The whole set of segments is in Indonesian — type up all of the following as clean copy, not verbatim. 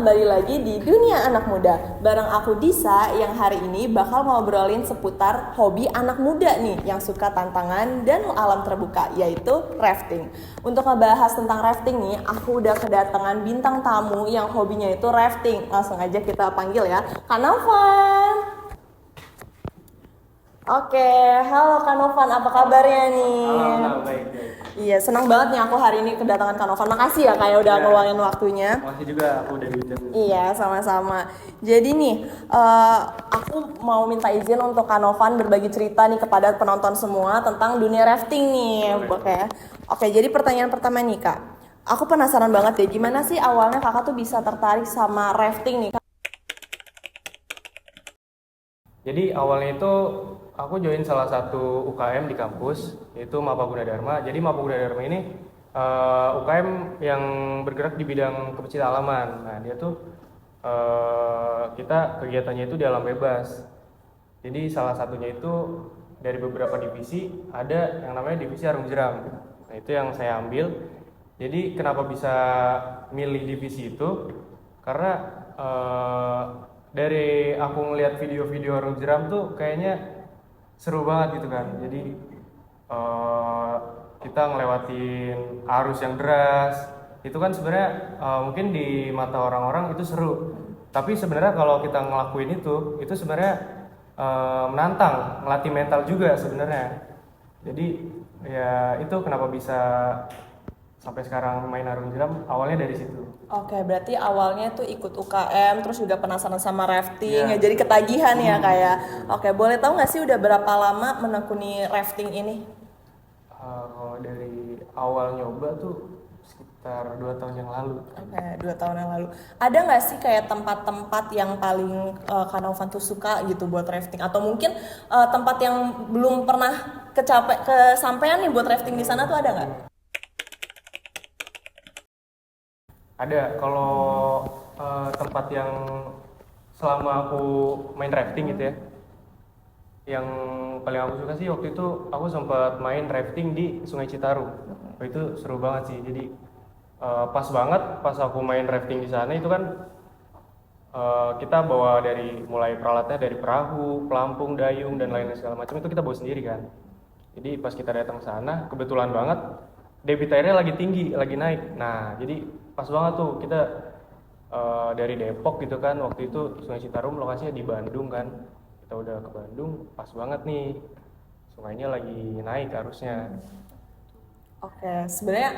kembali lagi di Dunia Anak Muda. Bareng aku Disa yang hari ini bakal ngobrolin seputar hobi anak muda nih yang suka tantangan dan alam terbuka, yaitu rafting. Untuk ngebahas tentang rafting nih, aku udah kedatangan bintang tamu yang hobinya itu rafting. Langsung aja kita panggil ya, Kak Novan. Oke, halo Kak Novan, apa kabarnya nih? Halo, baik. Iya, senang banget nih aku hari ini kedatangan Kak Novan. Makasih ya kayak udah ngeluangin waktunya. Makasih juga aku udah diundang. Iya, sama-sama. Jadi nih, aku mau minta izin untuk Kak Novan berbagi cerita nih kepada penonton semua tentang dunia rafting nih. Oke, jadi pertanyaan pertama nih Kak. Aku penasaran banget deh, gimana sih awalnya Kakak tuh bisa tertarik sama rafting nih? Jadi awalnya itu aku join salah satu UKM di kampus, yaitu Mapa Gunadarma. Jadi Mapa Gunadarma ini UKM yang bergerak di bidang kepecintaan alaman. Nah, dia tuh kita kegiatannya itu di alam bebas. Jadi salah satunya itu dari beberapa divisi ada yang namanya divisi Arung Jeram. Nah, itu yang saya ambil. Jadi kenapa bisa milih divisi itu? Karena dari aku ngelihat video-video Arung Jeram tuh kayaknya seru banget gitu kan. Jadi eh, kita ngelewatin arus yang deras. Itu kan sebenarnya mungkin di mata orang-orang itu seru. Tapi sebenarnya kalau kita ngelakuin itu sebenarnya menantang, melatih mental juga sebenarnya. Jadi ya itu kenapa bisa sampai sekarang main arung jeram awalnya dari situ. Oke, berarti awalnya tuh ikut UKM, terus juga penasaran sama rafting, Iya. ya jadi ketagihan ya kayak. Oke, boleh tahu nggak sih udah berapa lama menekuni rafting ini? Kalau dari awal nyoba tuh sekitar 2 tahun yang lalu. Oke, 2 tahun yang lalu. Ada nggak sih kayak tempat-tempat yang paling Kak Novan tuh suka gitu buat rafting? Atau mungkin tempat yang belum pernah kesampaian nih buat rafting di sana tuh ada nggak? Ada, kalau tempat yang selama aku main rafting gitu ya, yang paling aku suka sih waktu itu aku sempat main rafting di Sungai Citarum. Itu seru banget sih. Jadi pas banget pas aku main rafting di sana itu kan kita bawa dari mulai peralatannya dari perahu, pelampung, dayung dan lain-lain segala macam itu kita bawa sendiri kan. Jadi pas kita datang ke sana kebetulan banget debit airnya lagi tinggi, lagi naik. Nah, jadi pas banget tuh kita dari Depok gitu kan, waktu itu Sungai Citarum lokasinya di Bandung kan. Kita udah ke Bandung, pas banget nih sungainya lagi naik arusnya. Oke, sebenarnya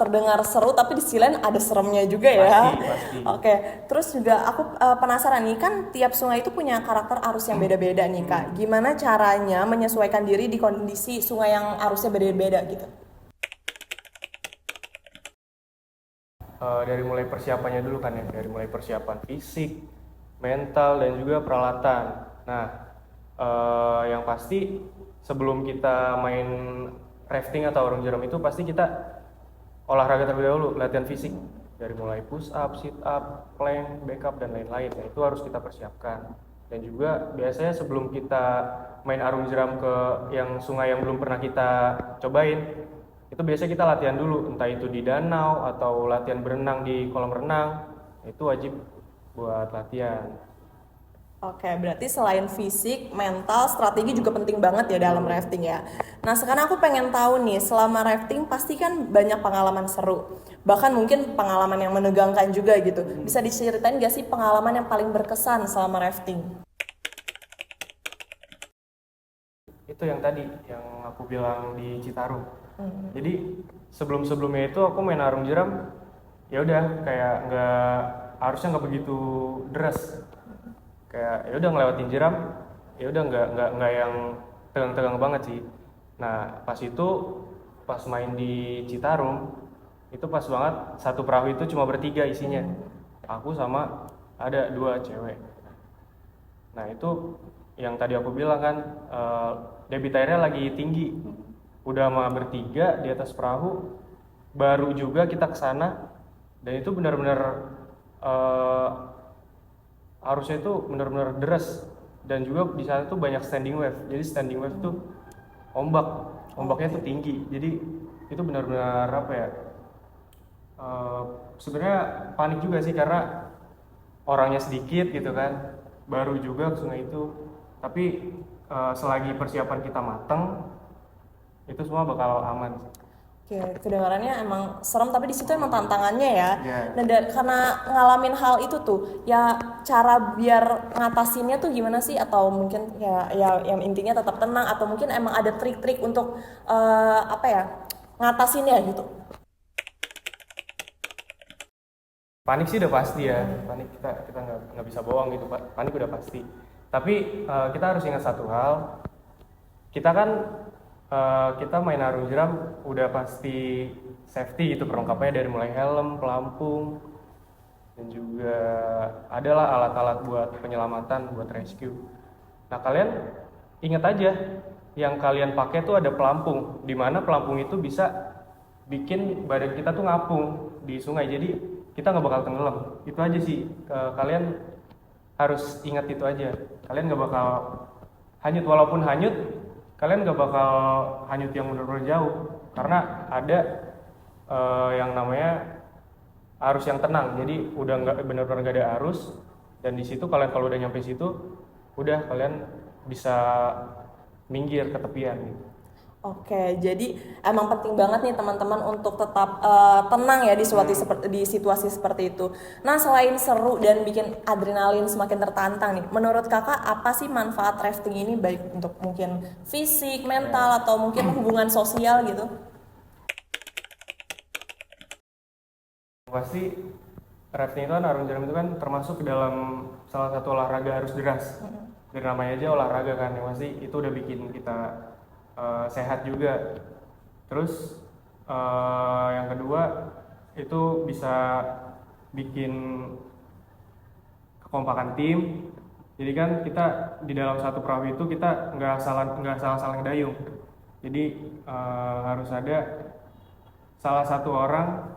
terdengar seru tapi di sisi lain ada seremnya juga ya. Pasti. Oke, terus juga aku penasaran nih kan tiap sungai itu punya karakter arus yang beda-beda nih Kak. Gimana caranya menyesuaikan diri di kondisi sungai yang arusnya beda-beda gitu? Dari mulai persiapannya dulu kan ya, dari mulai persiapan fisik, mental dan juga peralatan. Nah, yang pasti sebelum kita main rafting atau arung jeram itu pasti kita olahraga terlebih dahulu, latihan fisik dari mulai push up, sit up, plank, backup dan lain-lain. Nah, itu harus kita persiapkan. Dan juga biasanya sebelum kita main arung jeram ke yang sungai yang belum pernah kita cobain, itu biasanya kita latihan dulu, entah itu di danau atau latihan berenang di kolam renang. Itu wajib buat latihan. Oke, berarti selain fisik, mental, strategi juga penting banget ya dalam rafting ya. Nah, sekarang aku pengen tahu nih, selama rafting pasti kan banyak pengalaman seru. Bahkan mungkin pengalaman yang menegangkan juga gitu. Bisa diceritain gak sih pengalaman yang paling berkesan selama rafting? Itu yang tadi yang aku bilang di Citarum. Jadi sebelum-sebelumnya itu aku main arung jeram, ya udah kayak harusnya nggak begitu deras. Kayak ya udah ngelewatin jeram, ya udah nggak yang tegang-tegang banget sih. Nah pas main di Citarum itu pas banget satu perahu itu cuma bertiga isinya, aku sama ada 2 cewek. Nah itu yang tadi aku bilang kan debit airnya lagi tinggi, udah mah bertiga di atas perahu, baru juga kita ke sana dan itu benar-benar eh, arusnya itu benar-benar deras dan juga di sana tuh banyak standing wave. Jadi standing wave tuh ombaknya tuh tinggi. Jadi itu benar-benar apa ya? Eh, Sebenarnya panik juga sih karena orangnya sedikit gitu kan, baru juga ke sungai itu. Tapi selagi persiapan kita mateng, itu semua bakal aman sih. Oke, kedengarannya emang serem tapi di situ emang tantangannya ya. Iya. Nah, karena ngalamin hal itu tuh, ya cara biar ngatasinnya tuh gimana sih? Atau mungkin ya yang intinya tetap tenang atau mungkin emang ada trik-trik untuk apa ya ngatasinnya gitu. Panik sih udah pasti ya, panik kita nggak bisa bohong gitu, Pak. Panik udah pasti. Tapi kita harus ingat satu hal, kita kan kita main arung jeram udah pasti safety gitu perlengkapannya, dari mulai helm, pelampung, dan juga adalah alat-alat buat penyelamatan, buat rescue. Nah, kalian ingat aja yang kalian pakai tuh ada pelampung, di mana pelampung itu bisa bikin badan kita tuh ngapung di sungai, jadi kita nggak bakal tenggelam. Itu aja sih, kalian harus ingat itu aja. Kalian nggak bakal hanyut, walaupun hanyut kalian nggak bakal hanyut yang benar-benar jauh, karena ada yang namanya arus yang tenang. Jadi udah nggak benar-benar nggak ada arus, dan di situ kalian kalau udah nyampe situ, udah kalian bisa minggir ke tepian gitu. Oke, jadi emang penting banget nih teman-teman untuk tetap tenang ya di situasi seperti itu. Nah, selain seru dan bikin adrenalin semakin tertantang nih, menurut kakak apa sih manfaat rafting ini baik untuk mungkin fisik, mental, atau mungkin hubungan sosial gitu? Pasti rafting itu kan, arung jeram itu kan termasuk ke dalam salah satu olahraga arus deras. Dari namanya aja olahraga kan, yang pasti itu udah bikin kita sehat juga. Terus yang kedua itu bisa bikin kekompakan tim. Jadi kan kita di dalam satu perahu itu kita nggak salah saling dayung. Jadi harus ada salah satu orang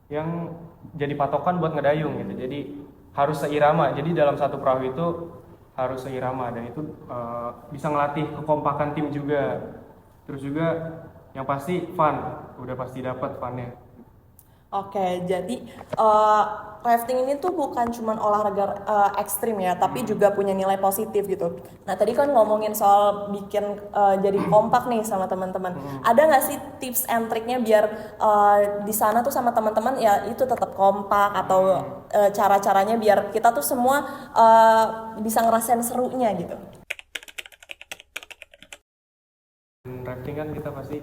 yang jadi patokan buat ngedayung gitu. Jadi harus seirama. Jadi dalam satu perahu itu harus seirama, dan itu bisa ngelatih kekompakan tim juga. Terus juga yang pasti fun, udah pasti dapat funnya. Oke, jadi rafting ini tuh bukan cuma olahraga ekstrim ya, tapi juga punya nilai positif gitu. Nah, tadi kan ngomongin soal bikin jadi kompak nih sama teman-teman. Ada nggak sih tips and triknya biar di sana tuh sama teman-teman ya itu tetap kompak, atau cara-caranya biar kita tuh semua bisa ngerasain serunya gitu? Rafting kan kita pasti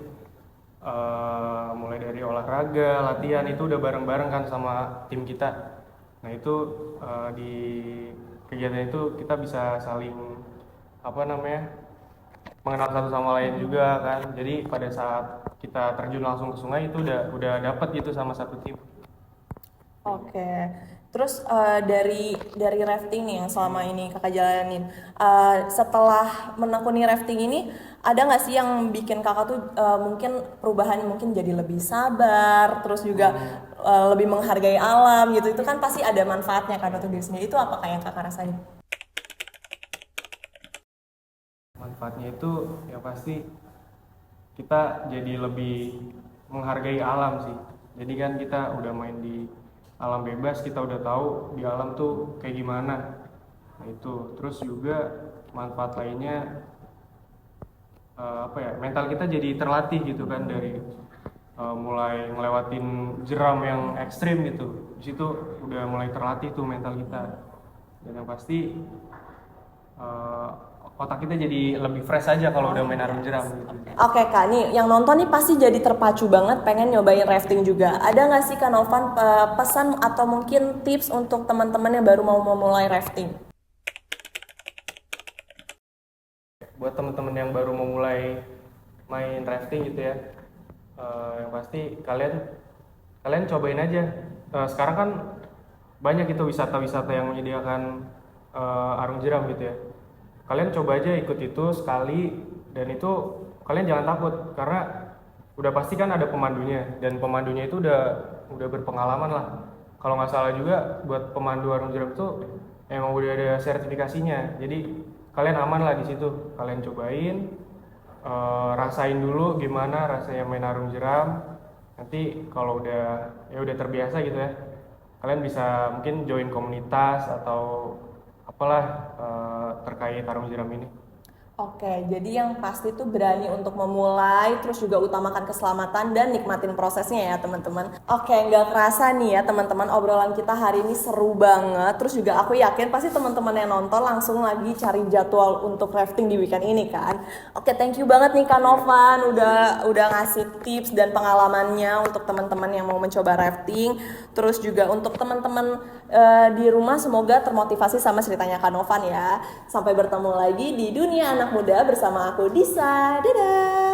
mulai dari olahraga, latihan itu udah bareng-bareng kan sama tim kita. Nah itu di kegiatan itu kita bisa saling mengenal satu sama lain juga kan. Jadi pada saat kita terjun langsung ke sungai itu udah dapet gitu sama satu tim. Oke, terus dari rafting nih yang selama ini kakak jalanin, setelah menekuni rafting ini, ada nggak sih yang bikin kakak tuh mungkin perubahan, mungkin jadi lebih sabar, terus juga lebih menghargai alam gitu? Itu kan pasti ada manfaatnya kan untuk diri sendiri. Itu apa yang kakak rasain? Manfaatnya itu yang pasti kita jadi lebih menghargai alam sih. Jadi kan kita udah main di alam bebas, kita udah tahu di alam tuh kayak gimana. Nah itu, terus juga manfaat lainnya mental kita jadi terlatih gitu kan, dari mulai ngelewatin jeram yang ekstrim gitu. Di situ udah mulai terlatih tuh mental kita. Dan yang pasti otak kita jadi lebih fresh aja kalau udah main arung jeram gitu. Oke kak, nih yang nonton nih pasti jadi terpacu banget pengen nyobain rafting juga. Ada nggak sih Kak Novan pesan atau mungkin tips untuk teman-teman yang baru mau memulai rafting? Buat teman-teman yang baru memulai main rafting gitu ya, yang pasti kalian cobain aja. Sekarang kan banyak itu wisata-wisata yang menyediakan arung jeram gitu ya. Kalian coba aja ikut itu sekali, dan itu kalian jangan takut karena udah pasti kan ada pemandunya, dan pemandunya itu udah berpengalaman lah. Kalau nggak salah juga buat pemandu arung jeram itu emang udah ada sertifikasinya. Jadi kalian aman lah di situ. Kalian cobain, rasain dulu gimana rasanya main arung jeram. Nanti kalau udah terbiasa gitu ya, kalian bisa mungkin join komunitas atau apalah terkait arung jeram ini. Oke, jadi yang pasti tuh berani untuk memulai, terus juga utamakan keselamatan dan nikmatin prosesnya ya teman-teman. Oke, nggak kerasa nih ya teman-teman, obrolan kita hari ini seru banget. Terus juga aku yakin pasti teman-teman yang nonton langsung lagi cari jadwal untuk rafting di weekend ini kan. Oke, thank you banget nih Kak Novan udah ngasih tips dan pengalamannya untuk teman-teman yang mau mencoba rafting. Terus juga untuk teman-teman di rumah semoga termotivasi sama ceritanya Kak Novan ya. Sampai bertemu lagi di Dunia Anak Muda bersama aku Disa. Dadah.